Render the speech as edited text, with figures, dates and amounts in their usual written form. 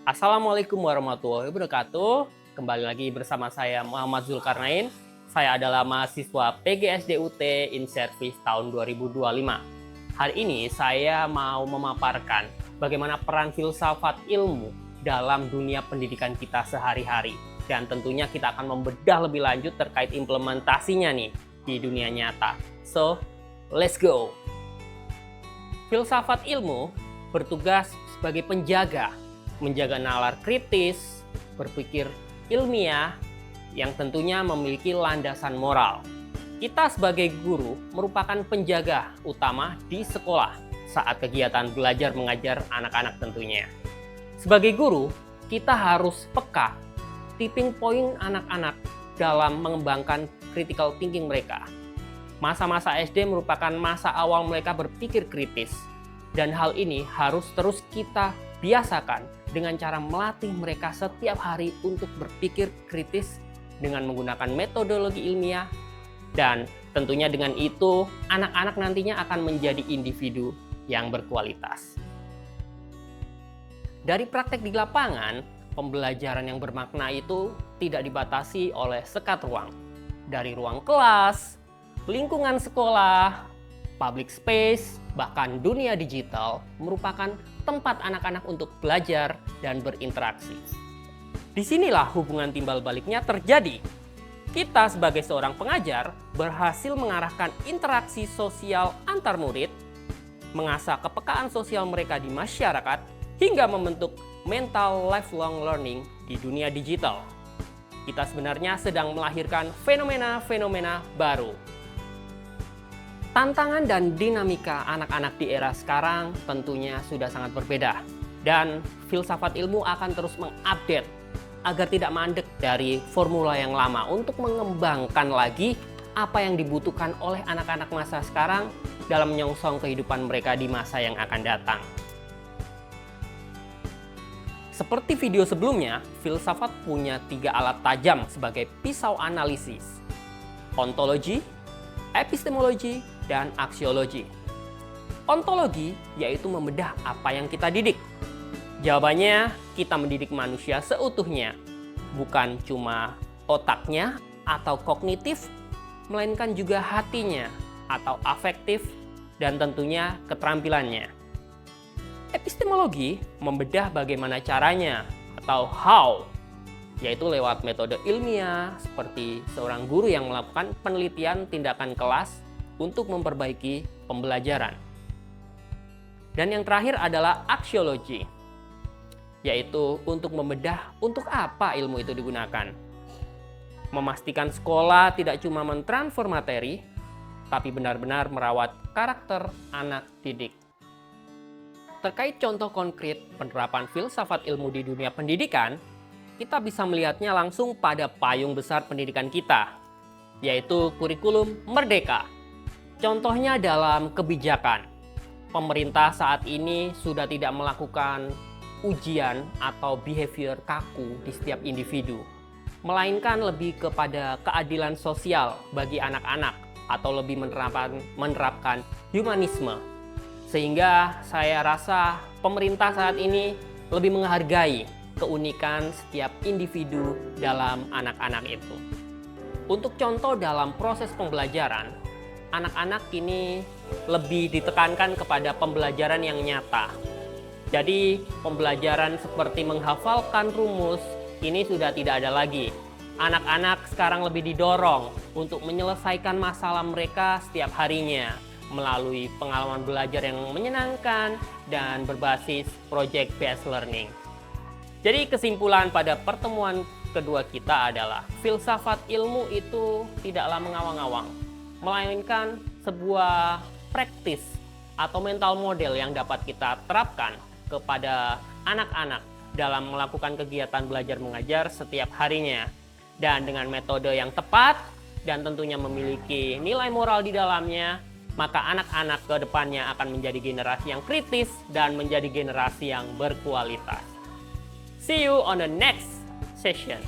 Assalamualaikum warahmatullahi wabarakatuh. Kembali lagi bersama saya Muhammad Zulkarnain. Saya adalah mahasiswa PGSDUT in Service tahun 2025. Hari ini saya mau memaparkan bagaimana peran filsafat ilmu dalam dunia pendidikan kita sehari-hari. Dan tentunya kita akan membedah lebih lanjut terkait implementasinya nih di dunia nyata. So, let's go! Filsafat ilmu bertugas sebagai penjaga, menjaga nalar kritis, berpikir ilmiah, yang tentunya memiliki landasan moral. Kita sebagai guru merupakan penjaga utama di sekolah saat kegiatan belajar mengajar anak-anak tentunya. Sebagai guru, kita harus peka, tipping point anak-anak dalam mengembangkan critical thinking mereka. Masa-masa SD merupakan masa awal mereka berpikir kritis, dan hal ini harus terus kita biasakan dengan cara melatih mereka setiap hari untuk berpikir kritis dengan menggunakan metodologi ilmiah, dan tentunya dengan itu anak-anak nantinya akan menjadi individu yang berkualitas. Dari praktek di lapangan, pembelajaran yang bermakna itu tidak dibatasi oleh sekat ruang. Dari ruang kelas, lingkungan sekolah, public space, bahkan dunia digital merupakan tempat anak-anak untuk belajar dan berinteraksi. Disinilah hubungan timbal baliknya terjadi. Kita sebagai seorang pengajar berhasil mengarahkan interaksi sosial antar murid, mengasah kepekaan sosial mereka di masyarakat, hingga membentuk mental lifelong learning di dunia digital. Kita sebenarnya sedang melahirkan fenomena-fenomena baru. Tantangan dan dinamika anak-anak di era sekarang tentunya sudah sangat berbeda. Dan filsafat ilmu akan terus mengupdate agar tidak mandek dari formula yang lama untuk mengembangkan lagi apa yang dibutuhkan oleh anak-anak masa sekarang dalam menyongsong kehidupan mereka di masa yang akan datang. Seperti video sebelumnya, filsafat punya 3 alat tajam sebagai pisau analisis: ontologi, epistemologi, dan aksiologi. Ontologi yaitu membedah apa yang kita didik. Jawabannya, kita mendidik manusia seutuhnya, bukan cuma otaknya atau kognitif, melainkan juga hatinya atau afektif, dan tentunya keterampilannya. Epistemologi membedah bagaimana caranya atau how, yaitu lewat metode ilmiah seperti seorang guru yang melakukan penelitian tindakan kelas untuk memperbaiki pembelajaran. Dan yang terakhir adalah aksiologi, yaitu untuk membedah untuk apa ilmu itu digunakan. Memastikan sekolah tidak cuma mentransfer materi, tapi benar-benar merawat karakter anak didik. Terkait contoh konkret penerapan filsafat ilmu di dunia pendidikan, kita bisa melihatnya langsung pada payung besar pendidikan kita, yaitu kurikulum Merdeka. Contohnya dalam kebijakan, pemerintah saat ini sudah tidak melakukan ujian atau behavior kaku di setiap individu, melainkan lebih kepada keadilan sosial bagi anak-anak atau lebih menerapkan humanisme. Sehingga saya rasa pemerintah saat ini lebih menghargai keunikan setiap individu dalam anak-anak itu. Untuk contoh dalam proses pembelajaran, anak-anak kini lebih ditekankan kepada pembelajaran yang nyata. Jadi pembelajaran seperti menghafalkan rumus ini sudah tidak ada lagi. Anak-anak sekarang lebih didorong untuk menyelesaikan masalah mereka setiap harinya melalui pengalaman belajar yang menyenangkan dan berbasis project based learning. Jadi kesimpulan pada pertemuan kedua kita adalah filsafat ilmu itu tidaklah mengawang-awang, melainkan sebuah praktis atau mental model yang dapat kita terapkan kepada anak-anak dalam melakukan kegiatan belajar mengajar setiap harinya, dan dengan metode yang tepat dan tentunya memiliki nilai moral di dalamnya, maka anak-anak ke depannya akan menjadi generasi yang kritis dan menjadi generasi yang berkualitas. See you on the next session.